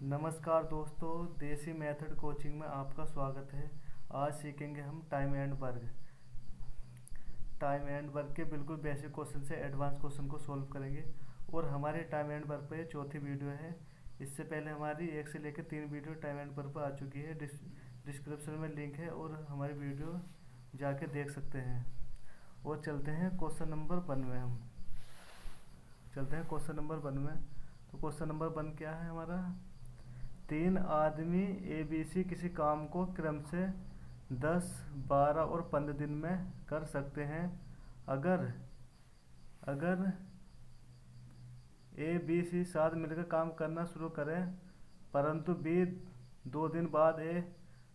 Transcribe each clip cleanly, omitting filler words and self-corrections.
नमस्कार दोस्तों, देसी मेथड कोचिंग में आपका स्वागत है। आज सीखेंगे हम टाइम एंड वर्क के बिल्कुल बेसिक क्वेश्चन से एडवांस क्वेश्चन को सॉल्व करेंगे। और हमारे टाइम एंड वर्क पे चौथी वीडियो है। इससे पहले हमारी 1 से लेकर 3 वीडियो टाइम एंड वर्क पर आ चुकी है। डिस्क्रिप्शन में लिंक है और हमारी वीडियो जाके देख सकते हैं। और चलते हैं क्वेश्चन नंबर 1 में। हम चलते हैं क्वेश्चन नंबर 1 में। तो क्वेश्चन नंबर 1 क्या है हमारा? 3 आदमी ABC किसी काम को क्रम से 10, 12 और 15 दिन में कर सकते हैं। अगर अगर ABC साथ मिलकर काम करना शुरू करें, परंतु B 2 दिन बाद A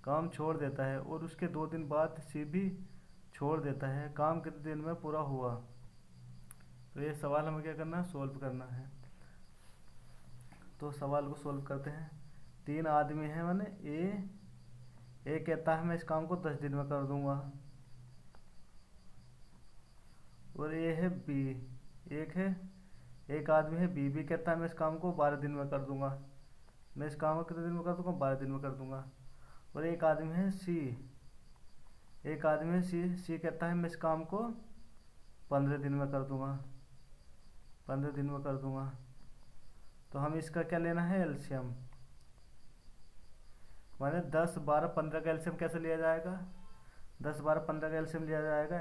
काम छोड़ देता है और उसके 2 दिन बाद C भी छोड़ देता है, काम कितने दिन में पूरा हुआ? तो ये सवाल हमें क्या करना है? सॉल्व करना है। तो सवाल को सॉल्व करते हैं। 3 आदमी हैं, मैंने ए कहता है मैं इस काम को 10 दिन में कर दूंगा। और ए है बी, एक आदमी है बी कहता है मैं इस काम को 12 दिन में कर दूंगा। मैं इस काम को कितने दिन में कर दूंगा? 12 दिन में कर दूंगा। और एक आदमी है सी कहता है मैं इस काम को 15 दिन में कर दूंगा। 15 दिन में कर दूंगा। तो हम इसका क्या लेना है? एलसीएम। माने 10, 12, 15 का एलसीएम कैसे लिया जाएगा? 10, 12, 15 का एलसीएम लिया जाएगा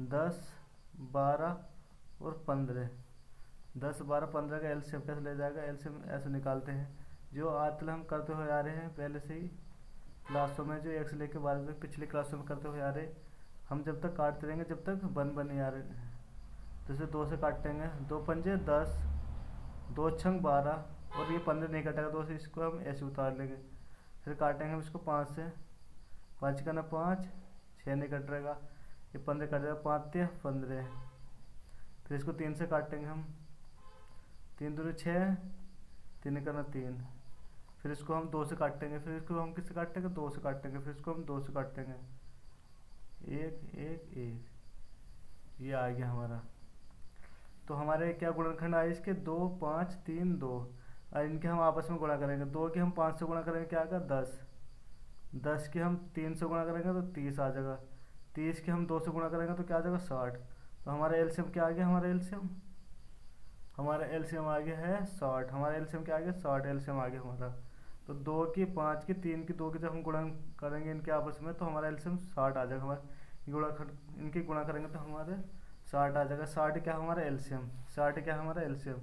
10, 12 और 15। 10, 12, 15 का एलसीएम कैसे लिया जाएगा? एलसीएम ऐसे निकालते हैं, जो आजकल हम करते हुए आ रहे हैं पहले से ही क्लासों में, जो 1 से लेकर 12 तक पिछली क्लासों में करते हुए आ रहे। हम जब तक काटते रहेंगे जब तक बन नहीं आ रहे। तो इसे 2 से काटेंगे, 2 पंजे 10, 2 छंग 12 और ये 15 नहीं कटेगा, 2 से इसको हम ऐसे उतार लेंगे। फिर काटेंगे हम इसको 5 से, 5 का ना 5, 6 नहीं कट रहेगा, ये 15 कट जाएगा, 5 से 15। फिर इसको 3 से काटेंगे हम, 3 दूनी 6, 3 का ना 3। फिर इसको हम 2 से काटेंगे, फिर इसको हम किससे काटेंगे? 2 से काटेंगे, फिर इसको हम 2 से काटेंगे, 1, 1, 1। ये आ गया हमारा। तो हमारे क्या गुणनखंड आए इसके? 2, 5, 3, 2। और इनके हम आपस में गुणा करेंगे। 2 के हम 5 से गुणा करेंगे, क्या आएगा? 10। 10 के हम 3 से गुणा करेंगे तो 30 आ जाएगा। 30 के हम 2 से गुणा करेंगे तो क्या आ जाएगा? 60। तो हमारा एलसीएम क्या आ गया? हमारा एलसीएम आ गया है 60। हमारा एलसीएम क्या आ गया? 60 एलसीएम आ गया हमारा। तो 2 की, 5 की, 3 की, 2 की जब हम गुणन करेंगे इनके आपस में तो हमारा एलसीएम 60 आ जाएगा। इनकी गुणा करेंगे तो हमारे 60 आ जाएगा। 60 क्या हमारा एलसीएम? 60 क्या हमारा एलसीएम?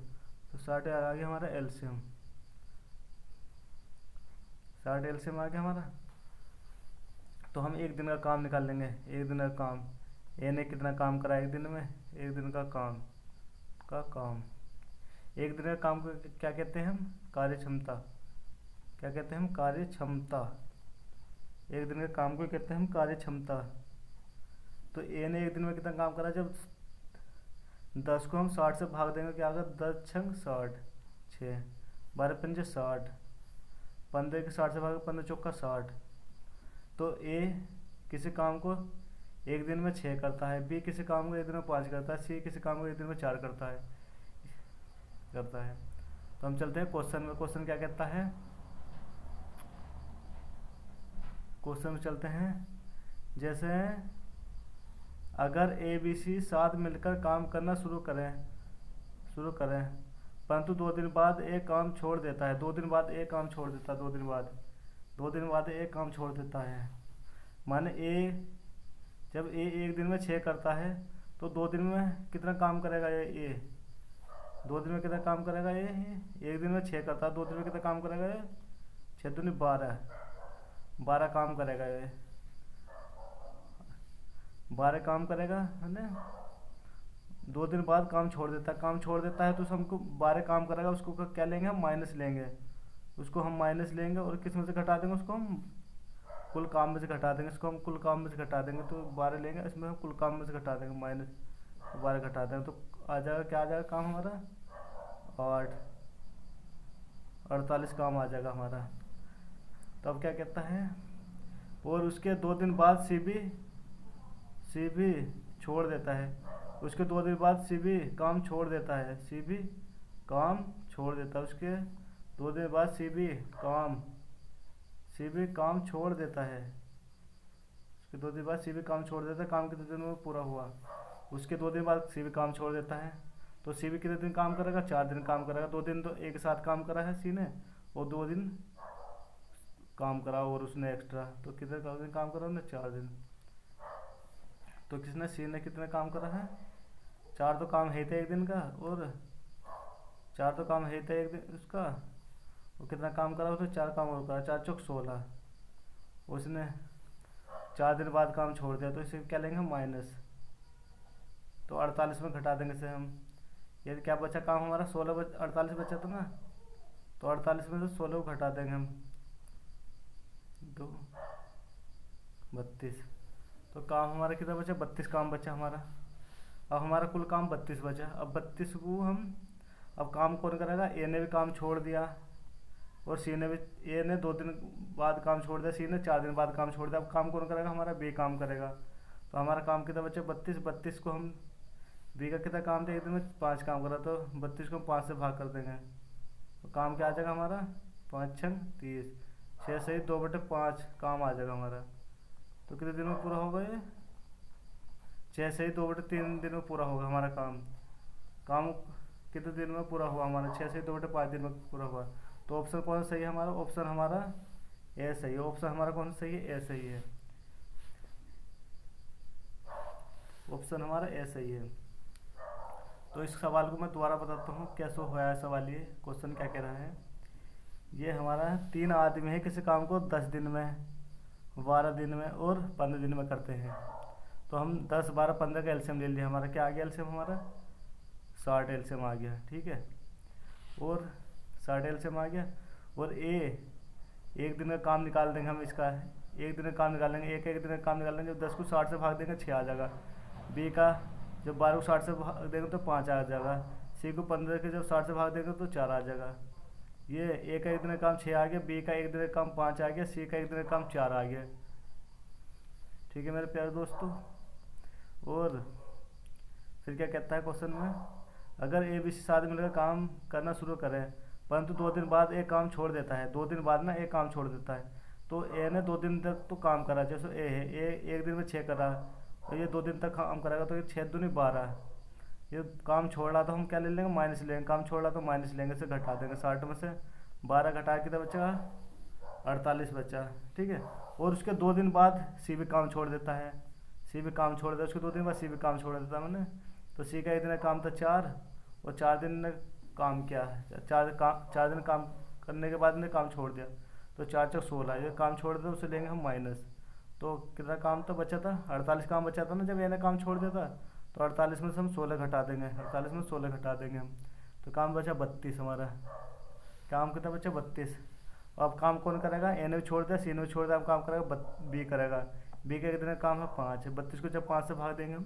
तो 60 आ गया हमारा एलसीएम। 60 एलसीएम आ गया हमारा। तो हम एक दिन का काम निकाल लेंगे। एक दिन का काम, ए ने कितना काम करा एक दिन में? एक दिन का काम एक दिन का काम को क्या कहते हैं हम? कार्य क्षमता। क्या कहते हैं हम? कार्य क्षमता। एक दिन के काम को कहते हैं हम कार्य क्षमता। तो ए ने एक दिन में कितना काम करा? जब 10 को हम 60 से भाग देंगे, क्या आएगा? 10 छंग 60, 6, 12 पंजे 60, 15 के 60 से भाग, 15 चौका 60। तो ए किसी काम को एक दिन में 6 करता है, बी किसी काम को एक दिन में 5 करता है, सी किसी काम को एक दिन में 4 करता है। तो हम चलते हैं क्वेश्चन में। क्वेश्चन क्या कहता है? क्वेश्चन में चलते हैं। जैसे अगर ए बी सी साथ मिलकर काम करना शुरू करें परंतु 2 दिन बाद एक काम छोड़ देता है। 2 दिन बाद एक काम छोड़ देता है। 2 दिन बाद एक काम छोड़ देता है। माने जब ए एक दिन में 6 करता है तो 2 दिन में कितना काम करेगा ये? 2 दिन में कितना काम करेगा ये? एक दिन में 6 करता है, 2 दिन में कितना काम करेगा ये? 6 दूनी 12 काम करेगा ये। 12 काम करेगा, है ना? 2 दिन बाद काम छोड़ देता है तो हमको 12 काम करेगा, उसको क्या लेंगे हम? माइनस लेंगे। उसको हम माइनस लेंगे और किस में से घटा देंगे? उसको हम कुल काम में से घटा देंगे। इसको हम कुल काम में से घटा देंगे तो 12 लेंगे, इसमें हम कुल काम में से घटा देंगे, माइनस 12 घटा देंगे तो आ जाएगा, क्या आ जाएगा काम हमारा? 48 काम आ जाएगा हमारा। तो अब क्या कहता है? और उसके 2 दिन बाद सी भी छोड़ देता है। उसके 2 दिन बाद सी भी काम छोड़ देता है। उसके 2 दिन बाद सी भी काम छोड़ देता है। उसके 2 दिन बाद सी भी काम छोड़ देता है। काम कितने दिन में पूरा हुआ? उसके 2 दिन बाद सी भी काम छोड़ देता है। तो सी भी कितने दिन काम करेगा? 4 दिन काम करेगा। 2 दिन तो एक साथ काम करा है सी ने, और 2 दिन काम करा और उसने एक्स्ट्रा, तो कितने दिन काम करा उसने? 4 दिन। तो किसने? सी ने कितने काम करा है? 4 तो काम है ही था एक दिन का, और 4 तो काम है ही था एक दिन उसका। वो कितना काम करा उसने? 4 काम और करा, 4 चौक 16। उसने 4 दिन बाद काम छोड़ दिया, तो इसे क्या लेंगे हम? माइनस। तो 48 में घटा देंगे से हम। ये क्या बचा काम हमारा? 48 बचा था ना, तो 48 में से 16 को घटा देंगे हम, 2 32। तो काम हमारा कितना बचा? 32 काम बचा हमारा। अब हमारा कुल काम 32 बचा। अब 32 को हम, अब काम कौन करेगा? ए ने भी काम छोड़ दिया, और सी ने भी, ए ने 2 दिन बाद काम छोड़ दिया, सी ने 4 दिन बाद काम छोड़ दिया। अब काम कौन करेगा? हमारा बी काम करेगा। तो हमारा काम कितना बचा? 32। 32 को हम, बी का कितना काम था? एक दिन में 5 काम करा, तो 32 को हम 5 से भाग कर देंगे, तो काम क्या आ जाएगा हमारा? 5 छंग 30, 6 सही 2/5 काम आ जाएगा हमारा। तो कितने दिन में पूरा होगा ये? 6 सही 2/3 दिन में पूरा होगा हमारा काम। काम कितने दिन में पूरा हुआ हमारा? 6 सही 2/5 दिन में पूरा हुआ। तो ऑप्शन कौन सा सही है हमारा? ऑप्शन हमारा ए सही है। ऑप्शन हमारा कौन सा सही है? ए सही है। ऑप्शन हमारा ए सही है। तो इस सवाल को मैं दोबारा बताता हूँ कैसे होया है सवाल। ये क्वेश्चन क्या कह रहा है? ये हमारा 3 आदमी है, किसी काम को 10 दिन में, 12 दिन में और 15 दिन में करते हैं। तो हम 10, 12, 15 का एलसीएम ले लिया। हमारा क्या आ गया एलसीएम? हमारा 60 एलसीएम आ गया। ठीक है, और 60 एलसीएम आ गया। और ए, एक दिन का काम निकाल देंगे हम इसका। एक दिन का काम निकालेंगे, एक दिन का काम निकालेंगे। जब 10 को 60 से भाग देंगे 6 आ जाएगा। बी का जब 12 को 60 से भाग देंगे तो 5 आ जाएगा। सी को 15 के जब 60 से भाग देंगे तो 4 आ जाएगा। ये ए का एक दिन का काम 6 आ गया, बी का एक दिन का काम 5 आ गया, सी का एक दिन का काम 4 आ गया। ठीक है मेरे प्यारे दोस्तों। और फिर क्या कहता है क्वेश्चन में? अगर ए बी सी साथ मिलकर काम करना शुरू करें, परंतु 2 दिन बाद एक काम छोड़ देता है। 2 दिन बाद ना एक काम छोड़ देता है। तो ए ने 2 दिन तक तो काम करा, जैसे ए है, ए एक दिन में 6 करा, और ये 2 दिन तक काम करेगा, तो ये 6 दूनी 12। ये काम छोड़ रहा तो हम क्या ले लेंगे? माइनस लेंगे। काम छोड़ रहा तो माइनस लेंगे, से घटा देंगे। 60 में से 12 घटा कितना बचेगा? 48 बचा। ठीक है, और उसके 2 दिन बाद सी भी काम छोड़ देता है। सी भी काम छोड़ देता है, उसके 2 दिन बाद सी भी काम छोड़ देता है मैंने। तो सी का एक दिन का काम था 4, और 4 दिन ने काम किया, 4 दिन काम करने के बाद ने काम छोड़ दिया, तो 4 चौक 16। ये काम छोड़ दिया, उसे लेंगे हम माइनस। तो कितना काम तो बचा था? 48 काम बचा था ना जब ये काम छोड़ दिया था। तो 48 में से हम 16 घटा देंगे, 48 में 16 घटा देंगे हम, तो काम बचा 32 हमारा। काम कितना बचा? 32। अब काम कौन करेगा? ए ने भी छोड़ दिया, सी ने भी छोड़ दिया, अब काम करेगा बी करेगा। बी का कितने काम है? 5 है। 32 को जब 5 से भाग देंगे हम,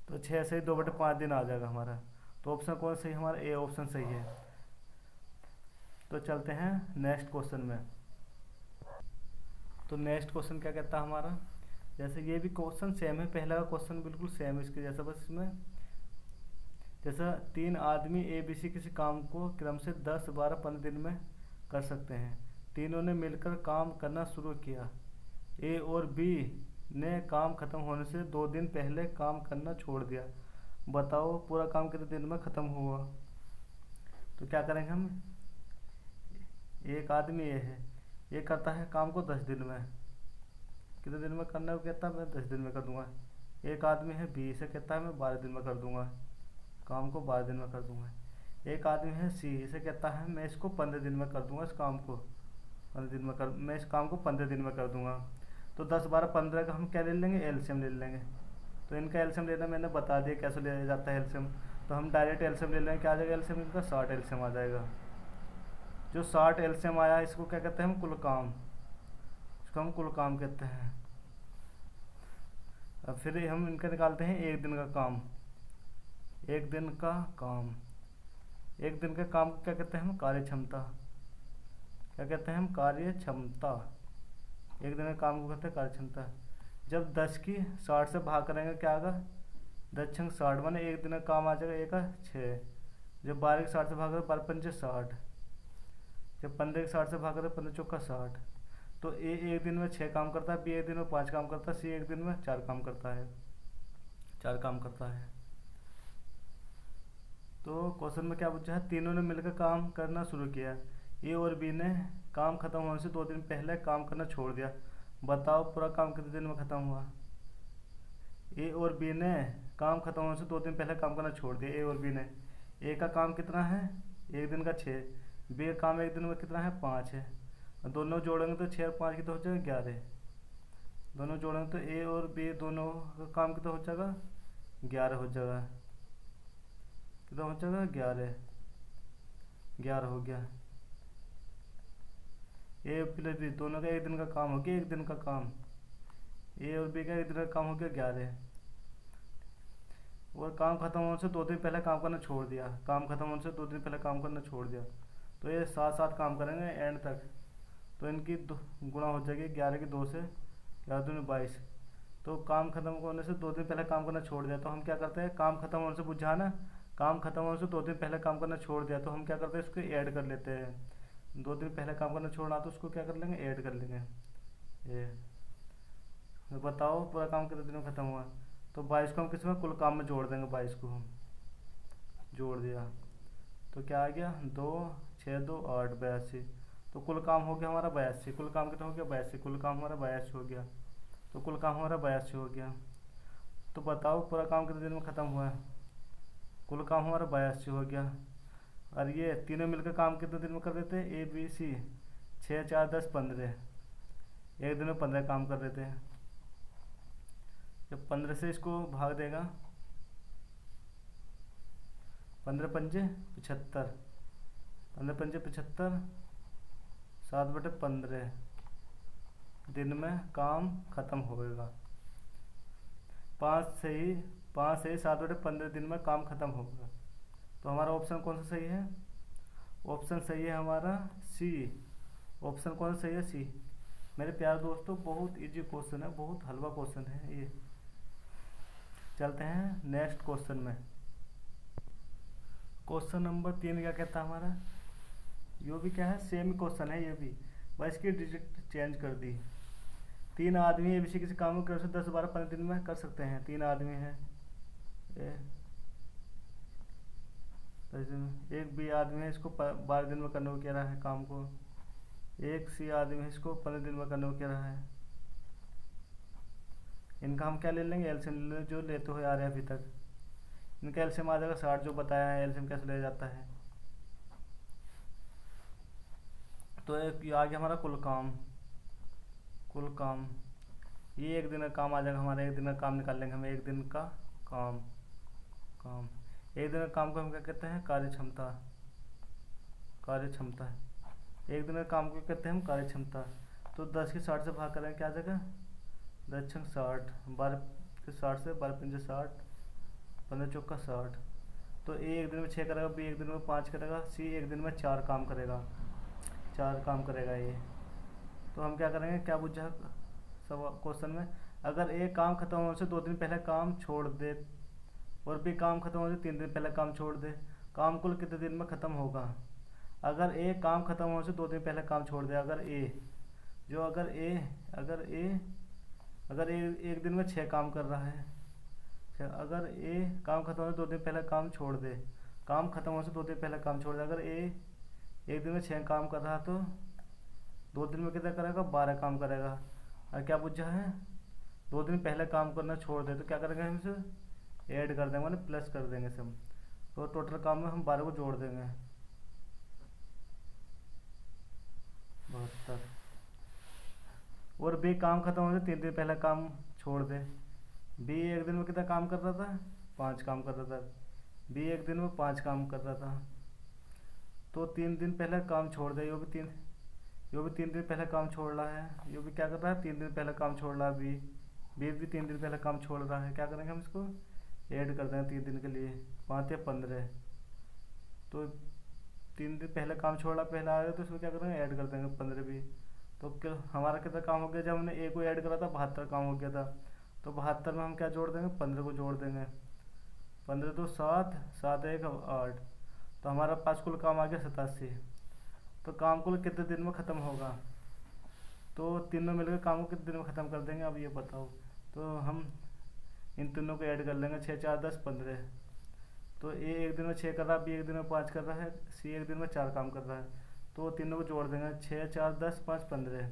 तो 6 से 2/5 दिन आ जाएगा हमारा। तो ऑप्शन कौन सही है हमारा? ए ऑप्शन सही है। तो चलते हैं नेक्स्ट क्वेश्चन में। तो नेक्स्ट क्वेश्चन क्या कहता है हमारा? जैसे ये भी क्वेश्चन सेम है, पहला का क्वेश्चन बिल्कुल सेम है इसके जैसा, बस इसमें जैसा 3 आदमी ए बी सी किसी काम को क्रम से 10, 12, 15 दिन में कर सकते हैं। तीनों ने मिलकर काम करना शुरू किया। ए और बी ने काम खत्म होने से 2 दिन पहले काम करना छोड़ दिया। बताओ पूरा काम कितने दिन में ख़त्म हुआ? तो क्या करेंगे हम? एक आदमी ये है, ये करता है काम को 10 दिन में। कितने दिन में करना है? वो कहता है मैं 10 दिन में कर दूंगा। एक आदमी है बी, से कहता है मैं 12 दिन में कर दूंगा, काम को 12 दिन में कर दूंगा। एक आदमी है सी, इसे कहता है मैं इसको 15 दिन में कर दूंगा, इस काम को 15 दिन में मैं इस काम को 15 दिन में कर दूंगा। तो 10, 12, 15 का हम क्या ले लेंगे? एलसीएम ले लेंगे। तो इनका एलसीएम लेना मैंने बता दिया कैसे लिया जाता है एलसीएम। तो हम डायरेक्ट एलसीएम ले लेंगे। क्या आ जाएगा एलसीएम इनका? 60 एलसीएम आ जाएगा। जो 60 एलसीएम आया इसको क्या कहते हैं हम? कुल काम। इसको हम कुल काम कहते हैं। अब फिर हम इनका निकालते हैं एक दिन का काम। एक दिन का काम, एक दिन के काम को क्या कहते हैं हम? कार्य क्षमता। क्या कहते हैं हम? कार्य क्षमता। एक दिन के काम को कहते हैं कार्य क्षमता। जब 10 की 60 से भाग करेंगे क्या आएगा? 10 छंग 60, माने एक दिन का काम आ जाएगा एक का 6। जब 12 की 60 से भाग करेंगे 12 पंचे 60, जब 15 के 60 से भाग करें 15 चौका 60। तो ए एक दिन में 6 काम करता है, बी एक दिन में 5 काम करता है, सी एक दिन में 4 काम करता है, 4 काम करता है। तो क्वेश्चन में क्या पूछा है, तीनों ने मिलकर काम करना शुरू किया। ए और बी ने काम खत्म होने से 2 दिन पहले काम करना छोड़ दिया। बताओ पूरा काम कितने दिन में खत्म हुआ। ए और बी ने काम खत्म होने से 2 दिन पहले काम करना छोड़ दिया। ए और बी ने, ए का काम कितना है, एक दिन का 6, बी का काम एक दिन में कितना है, 5 है। और दोनों जोड़ेंगे तो 6 और 5 कितना हो जाएगा, 11। दोनों जोड़ेंगे तो ए और बी दोनों का काम कितना हो जाएगा, 11 हो जाएगा। कितना हो जाएगा, 11, 11 हो गया। ए प्लस बी दोनों का एक दिन का काम हो गया, एक दिन का काम। ए और बी का एक दिन का काम हो गया 11। और काम खत्म होने से 2 दिन पहले काम करना छोड़ दिया। काम खत्म होने से 2 दिन पहले काम करना छोड़ दिया। तो ये साथ साथ काम करेंगे एंड तक। तो इनकी गुणा हो जाएगी 11 की 2 से, 11 दूनी 22। तो काम खत्म होने से 2 दिन पहले काम करना छोड़ दिया। तो हम क्या करते हैं, काम खत्म होने से बुझा ना, काम खत्म होने से 2 दिन पहले काम करना छोड़ दिया। तो हम क्या करते हैं, इसको ऐड कर लेते हैं। 2 दिन पहले काम करना छोड़ना तो उसको क्या कर लेंगे, ऐड कर लेंगे। ये तो बताओ पूरा काम कितने दिन में खत्म हुआ। तो 22 को हम किस में, कुल काम में जोड़ देंगे। 22 को हम जोड़ दिया तो क्या आ गया, 2 6 2 8 82। तो कुल काम हो गया हमारा 82। कुल काम कितना हो गया, 82। कुल काम हमारा 82 हो गया। तो कुल काम हमारा 82 हो गया। तो बताओ पूरा काम कितने दिन में ख़त्म हुआ है। कुल काम हमारा 82 हो गया। और ये तीनों मिलकर काम कितने दिन में कर देते हैं, ए बी सी, 6 4 10 15। एक दिन में 15 काम कर देते हैं। जब 15 से इसको भाग देगा, 15 पंजे 75, 15 पंजे 75, 7/15 दिन में काम खत्म होगा। 5 से ही 7/15 दिन में काम खत्म होगा। तो हमारा ऑप्शन कौन सा सही है, ऑप्शन सही है हमारा सी। ऑप्शन कौन सा सही है, सी। मेरे प्यारे दोस्तों बहुत इजी क्वेश्चन है, बहुत हलवा क्वेश्चन है ये। चलते हैं नेक्स्ट क्वेश्चन में। क्वेश्चन नंबर 3 क्या कहता है हमारा, ये भी क्या है, सेम क्वेश्चन है ये भी, बस इसकी डिजिट चेंज कर दी। 3 आदमी एबीसी किसी काम को 10 12 15 दिन में कर सकते हैं। 3 आदमी हैं, एक बी आदमी है, इसको 12 दिन में करने को कह रहा है काम को। एक सी आदमी है, इसको 15 दिन में करने को कह रहा है। इनका हम क्या ले लेंगे, एलसीएम जो लेते हुए आ रहे हैं अभी तक। इनका एलसीएम आ जाएगा 60 जो बताया है, एलसीएम कैसे ले जाता है। तो एक आ गया हमारा कुल काम। कुल काम ये एक दिन का काम आ जाएगा हमारा। एक दिन का काम निकाल लेंगे हम, एक दिन का काम। एक दिन का काम को हम क्या कहते हैं, कार्य क्षमता। कार्य क्षमता एक दिन का काम को कहते हैं हम कार्य क्षमता। तो 10 की 60 से भाग करें क्या आ जाएगा, 10 छंग 60, 12 के 60 से 12 पंजे 60, 15 चौका 60। तो ए एक दिन में 6 करेगा, बी एक दिन में 5 करेगा, सी एक दिन में 4 काम करेगा। 4 काम करेगा ये। तो हम क्या करेंगे, क्या पूछा सब क्वेश्चन में, अगर ए काम खत्म होने से 2 दिन पहले काम छोड़ दे और बी काम खत्म होने से 3 दिन पहले काम छोड़ दे, काम कुल कितने दिन में ख़त्म होगा। अगर ए काम खत्म होने से 2 दिन पहले काम छोड़ दे, अगर ए एक दिन में 6 काम कर रहा है, अगर ए काम खत्म होने से 2 दिन पहले काम छोड़ दे, काम खत्म होने से 2 दिन पहले काम छोड़ दे। अगर ए एक दिन में 6 काम कर रहा तो 2 दिन में कितना करेगा, 12 काम करेगा। और क्या पूछा है, 2 दिन पहले काम करना छोड़ दे, तो क्या करेंगे हम इसे ऐड कर देंगे, मतलब प्लस कर देंगे इसे हम। तो टोटल काम में हम 12 को जोड़ देंगे, 72। और बी काम खत्म होने से 3 दिन पहले काम छोड़ दे। बी एक दिन में कितना काम कर रहा था, 5 काम कर रहा था। बी एक दिन में 5 काम कर रहा था, तो 3 दिन पहले काम छोड़ दे। यो भी 3 दिन पहले काम छोड़ रहा है। यो भी क्या कर रहा है, 3 दिन पहले काम छोड़ रहा है। बी भी 3 दिन पहले काम छोड़ रहा है। क्या करेंगे हम इसको ऐड कर देंगे 3 दिन के लिए, 5 या 15। तो 3 दिन पहले काम छोड़ा पहले आ गया, तो इसमें क्या करेंगे ऐड कर देंगे 15 भी। तो हमारा कितना काम हो गया, जब हमने ए को ऐड करा था 72 काम हो गया था। तो 72 में हम क्या जोड़ देंगे, 15 को जोड़ देंगे। 15 तो 7, 7 1 8, तो हमारा 5 कुल काम आ गया 87। तो काम कुल कितने दिन में ख़त्म होगा, तो तीनों मिलकर काम को कितने दिन में ख़त्म कर देंगे, अब ये बताओ। तो हम इन तीनों को ऐड कर लेंगे, 6 4 10 15। तो ए एक दिन में 6 कर रहा है, बी एक दिन में 5 कर रहा है, सी एक दिन में 4 काम कर रहा है। तो तीनों को जोड़ देंगे, 6 4 10 5 15।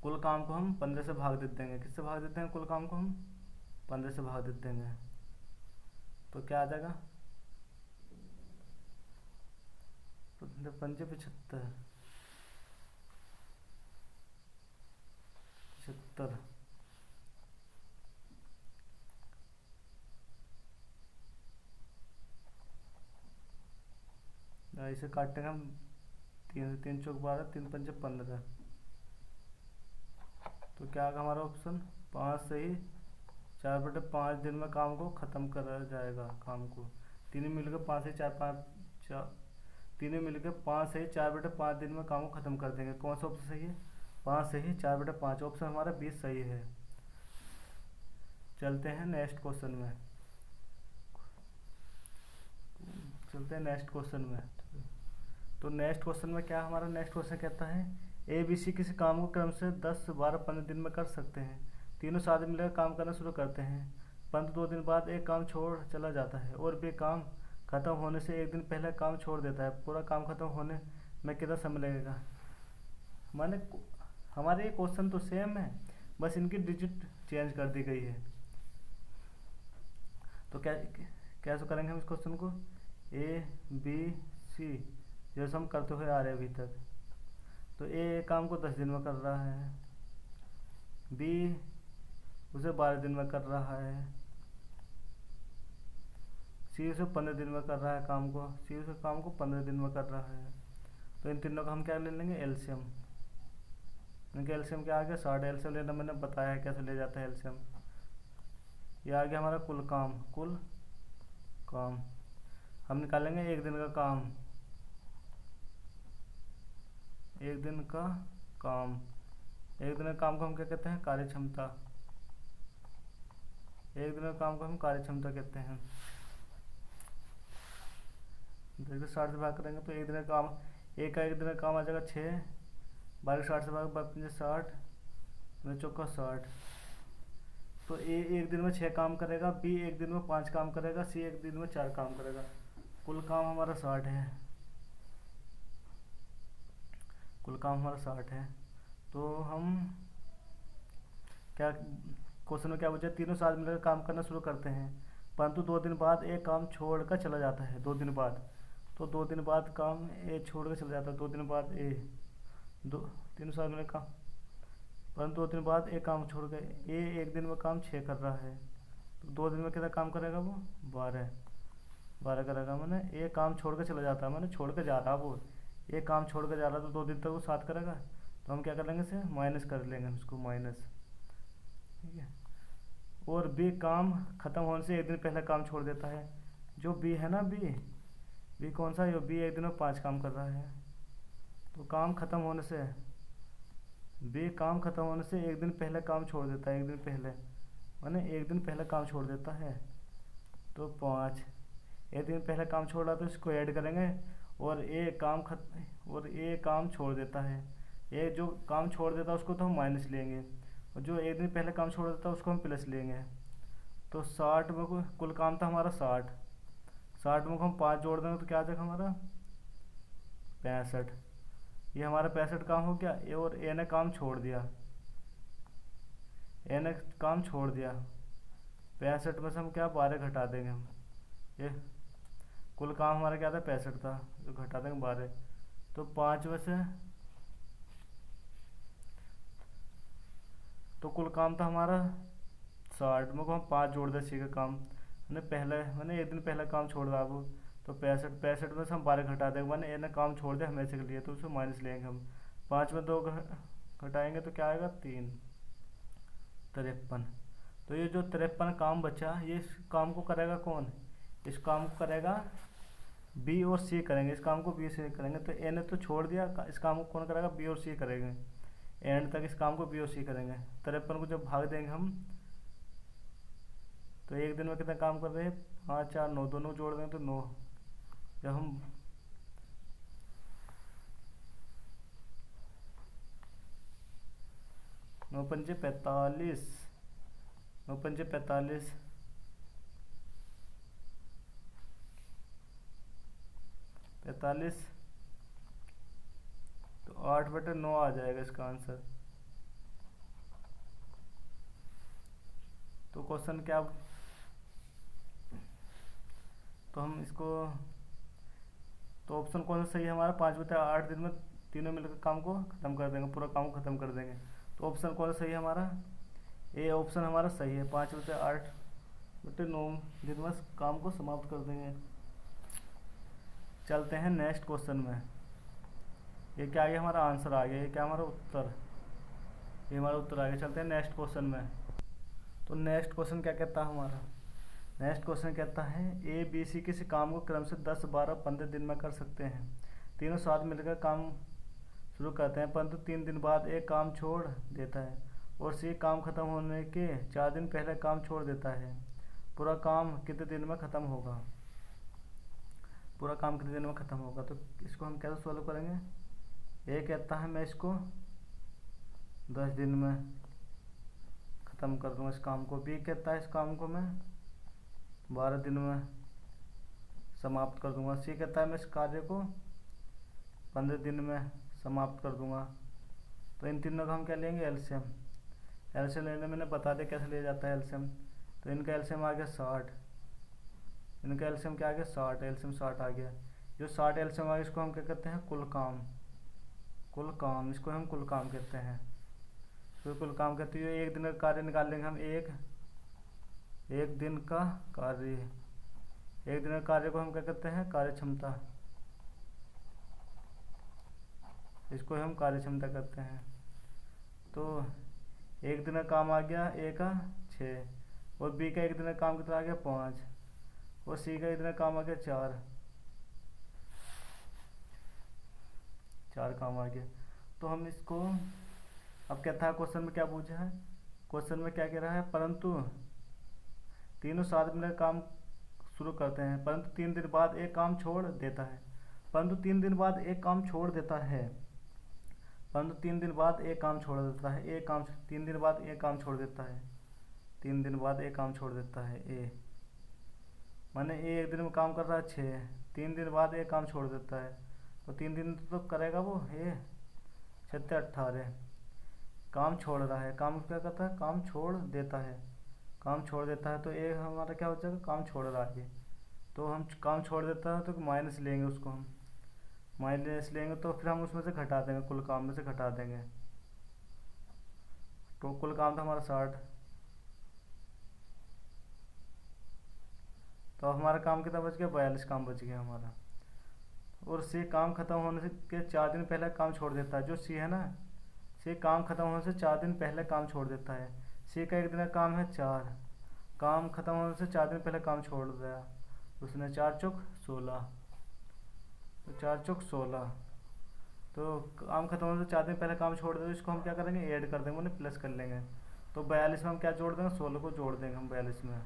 कुल काम को हम 15 से भाग दे देंगे। किससे भाग देते हैं, कुल काम को हम 15 से भाग दे देंगे। तो क्या आ जाएगा, 15 75 75। इसे काटेंगे हम, 3 3 चौक 12, 3 पंचे 15। तो क्या आएगा हमारा ऑप्शन, 5 से ही 4/5 दिन में काम को ख़त्म करा जाएगा। काम को तीनों मिलकर 5 से 4 5 तीनों मिलकर 5 से ही 4/5 दिन में काम को ख़त्म कर देंगे। कौन सा ऑप्शन सही है, 5 से ही 4/5, ऑप्शन हमारा 20 सही है। चलते हैं नेक्स्ट क्वेश्चन में, तो नेक्स्ट क्वेश्चन में क्या हमारा नेक्स्ट क्वेश्चन कहता है, ए बी सी किसी काम को क्रम से 10 12 15 दिन में कर सकते हैं। तीनों साथ मिलकर काम करना शुरू करते हैं, परंतु 2 दिन बाद एक काम छोड़ चला जाता है और बी काम खत्म होने से एक दिन पहले काम छोड़ देता है। पूरा काम खत्म होने में कितना समय लगेगा। माने हमारे ये क्वेश्चन तो सेम है, बस इनकी डिजिट चेंज कर दी गई है। तो कैसे करेंगे हम इस क्वेश्चन को, ए बी सी जैसे हम करते हुए आ रहे हैं अभी तक। तो ए काम को 10 दिन में कर रहा है, बी उसे 12 दिन में कर रहा है, सी उसे 15 दिन में कर रहा है काम को, सी उसे काम को 15 दिन में कर रहा है। तो इन तीनों का हम क्या ले लेंगे, एलसीएम। इनका एलसीएम क्या आ गया, 60। एलसीएम लेना मैंने बताया है कैसे ले जाता है एलसीएम। ये आ गया हमारा कुल काम। हम निकालेंगे एक दिन का काम, एक दिन का काम को हम क्या कहते हैं, कार्यक्षमता। एक दिन का काम को हम कार्यक्षमता कहते हैं। देखिए 60 से भाग करेंगे तो एक दिन का काम, एक दिन का काम आ जाएगा 6, 12 60 से भाग 60, 60। तो ए एक दिन में 6 काम करेगा, बी एक दिन में 5 काम करेगा, सी एक दिन में 4 काम करेगा। कुल काम हमारा 60 है, तो हम क्या क्वेश्चन में क्या पूछा, तीनों साथ मिलकर काम करना शुरू करते हैं, परंतु 2 दिन बाद एक काम छोड़कर चला जाता है। 2 दिन बाद, तो 2 दिन बाद काम ए छोड़ कर चला जाता है। 2 दिन बाद तीनों साथ मिलकर काम, परंतु 2 दिन बाद एक काम छोड़ कर ए एक दिन में काम 6 कर रहा है। तो 2 दिन में कितना काम करेगा वो, 12 करेगा। मैंने एक काम छोड़ कर चला जाता है, मैंने छोड़ कर जा रहा, वो एक काम छोड़ कर जा रहा, तो 2 दिन तक वो 7 करेगा। तो हम क्या कर लेंगे, इसे माइनस कर लेंगे, उसको माइनस, ठीक है। और बी काम खत्म होने से एक दिन पहले काम छोड़ देता है। जो बी है ना, बी कौन सा है, बी एक दिन में 5 काम कर रहा है। तो काम खत्म होने से, बी काम खत्म होने से एक दिन पहले काम छोड़ देता है, एक दिन पहले, माने एक दिन पहले काम छोड़ देता है। तो 5, एक दिन पहले काम छोड़ रहा तो इसको ऐड करेंगे, और ए काम छोड़ देता है। ये जो काम छोड़ देता है उसको तो हम माइनस लेंगे, और जो एक दिन पहले काम छोड़ देता है उसको हम प्लस लेंगे। तो 60 में कुल काम था हमारा 60 में हम 5 जोड़ देंगे तो क्या आ जाएगा हमारा 65। ये हमारा 65 काम हो गया। और ए ने काम छोड़ दिया, 65 में से हम क्या 12 घटा देंगे हम। ये कुल काम हमारा क्या था, 65 था, जो घटा देंगे 12। तो 5 में से, तो कुल काम था हमारा 60 में को हम 5 जोड़ दे, सी का काम मैंने एक दिन पहले काम छोड़ रहा वो। तो 65 में से हम 12 घटा देंगे, मैंने ए ने काम छोड़ दिया हमेशा के लिए, तो उसमें माइनस लेंगे हम। 5 में 2 घटाएंगे तो क्या आएगा 3, 53। तो ये जो 53 काम बचा, ये इस काम को करेगा कौन, इस काम को करेगा बी और सी करेंगे, इस काम को बी से करेंगे। तो ए ने तो छोड़ दिया, इस काम को कौन करेगा, बी और सी करेंगे। एंड तक इस काम को बी और सी करेंगे। 53 को जब भाग देंगे हम, तो एक दिन में कितना काम कर रहे हैं, 5 4 9, दोनों जोड़ देंगे तो 9। जब हम 9 पंजे 45, 9 पंजे 45, 45, तो 8/9 आ जाएगा इसका आंसर। तो क्वेश्चन क्या, तो हम इसको, तो ऑप्शन कौन सा सही है हमारा, 5/8 दिन में तीनों मिलकर काम को ख़त्म कर देंगे, पूरा काम को ख़त्म कर देंगे। तो ऑप्शन कौन सा सही है हमारा, ए ऑप्शन हमारा सही है, 5/8/9 दिन में काम को समाप्त कर देंगे। चलते हैं नेक्स्ट क्वेश्चन में। ये क्या आ गया, हमारा आंसर आ गया, ये क्या हमारा उत्तर, ये हमारा उत्तर आ गया। चलते हैं नेक्स्ट क्वेश्चन में। तो नेक्स्ट क्वेश्चन क्या कहता है हमारा, नेक्स्ट क्वेश्चन कहता है ए बी सी किसी काम को क्रम से 10, 12, 15 दिन में कर सकते हैं। तीनों साथ मिलकर काम शुरू करते हैं, परंतु 3 दिन बाद एक काम छोड़ देता है और सी काम खत्म होने के 4 दिन पहले काम छोड़ देता है। पूरा काम कितने दिन में ख़त्म होगा, पूरा काम कितने दिन में ख़त्म होगा। तो इसको हम कैसे सॉल्व करेंगे, ए कहता है मैं इसको 10 दिन में ख़त्म कर दूंगा इस काम को, बी कहता है इस काम को मैं 12 दिन में समाप्त कर दूंगा, सी कहता है मैं इस कार्य को 15 दिन में समाप्त कर दूंगा। तो इन तीनों का हम क्या लेंगे, एलसीएम। एलसीएम लेने मैंने बता दिया कैसे लिया जाता है एलसीएम। तो इनका एलसीएम आ गया 60, इनका एलसीएम क्या आ गया 60, एलसीएम 60 आ गया। जो 60 एलसीएम आ गया इसको हम क्या कहते हैं, कुल काम, कुल काम, इसको हम कुल काम कहते हैं। तो कुल काम कहते हैं, एक दिन का कार्य निकाल लेंगे हम, एक दिन का कार्य, एक दिन का कार्य को हम क्या कहते हैं, कार्य क्षमता, इसको हम कार्य क्षमता कहते हैं। तो एक दिन का काम आ गया ए का 6, और बी का एक दिन का काम कितना आ गया 5, और सी का एक दिन का काम आ गया 4 काम आ गया। तो हम इसको, अब क्या था क्वेश्चन में, क्या पूछा है क्वेश्चन में, क्या कह रहा है, परंतु तीनों साथ मिलकर काम शुरू करते हैं, परंतु 3 दिन बाद एक काम छोड़ देता है, परंतु 3 दिन बाद एक काम छोड़ देता है, परंतु 3 दिन बाद एक काम छोड़ देता है, एक काम 3 दिन बाद एक काम छोड़ देता है, 3 दिन बाद एक काम छोड़ देता है। ए माने ए एक दिन में काम कर रहा है 6, 3 दिन बाद एक काम छोड़ देता है, तो 3 दिन तो करेगा वो, ए 6 18 काम छोड़ रहा है, काम क्या करता है, काम छोड़ देता है, काम छोड़ देता है। तो ए हमारा क्या हो जाएगा, काम छोड़ रहा है। तो हम काम छोड़ देता है तो माइनस लेंगे, उसको हम माइनस लेंगे, तो फिर हम उसमें से घटा देंगे, कुल काम में से घटा देंगे। तो कुल काम था हमारा 60, तो हमारा काम कितना बच गया, 42 काम बच गया हमारा। और सी काम खत्म होने से के 4 दिन पहले काम छोड़ देता है, जो सी है ना, सी काम खत्म होने से 4 दिन पहले काम छोड़ देता है। सी का एक दिन का काम है 4, काम खत्म होने से 4 दिन पहले काम छोड़ दिया उसने, 4 चौक 16, तो 4 चौक 16, तो काम खत्म होने से 4 दिन पहले काम छोड़ दिया, इसको हम क्या करेंगे, ऐड कर देंगे, उन्हें प्लस कर लेंगे। तो 42 में हम क्या जोड़ देंगे, 16 को जोड़ देंगे हम 42 में।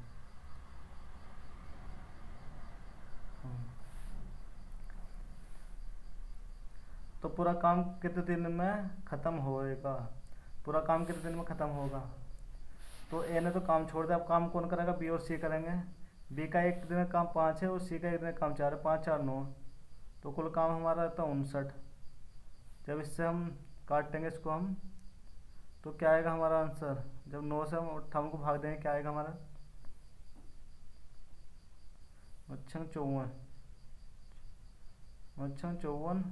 तो पूरा काम कितने दिन में ख़त्म होएगा, पूरा काम कितने दिन में ख़त्म होगा। तो ए ने तो काम छोड़ दिया, अब काम कौन करेगा, बी और सी करेंगे। बी का एक दिन का काम 5 है और सी का एक दिन का काम 4 है, 5 4 9, तो कुल काम हमारा रहता है 59। जब इससे हम काटेंगे इसको हम, तो क्या आएगा हमारा आंसर, जब 9 से हम 58 को भाग देंगे क्या आएगा हमारा, 54, 54,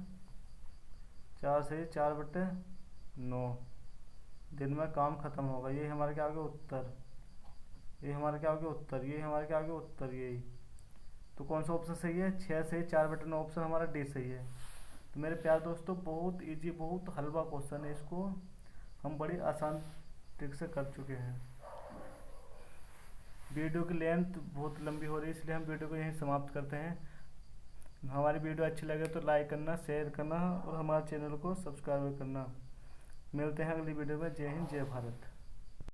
4 से 4/9 दिन में काम खत्म होगा। ये हमारा क्या हो गया उत्तर, ये हमारा क्या हो गया उत्तर, ये हमारा क्या हो गया उत्तर, यही। तो कौन सा ऑप्शन सही है, 6 से 4/9 ऑप्शन हमारा डी सही है। तो मेरे प्यारे दोस्तों, बहुत इजी, बहुत हलवा क्वेश्चन है, इसको हम बड़ी आसान ट्रिक से कर चुके हैं। वीडियो की लेंथ बहुत लंबी हो रही है, इसलिए हम वीडियो को यहीं समाप्त करते हैं। हमारी वीडियो अच्छी लगे तो लाइक करना, शेयर करना और हमारे चैनल को सब्सक्राइब करना। मिलते हैं अगली वीडियो में। जय हिंद, जय भारत।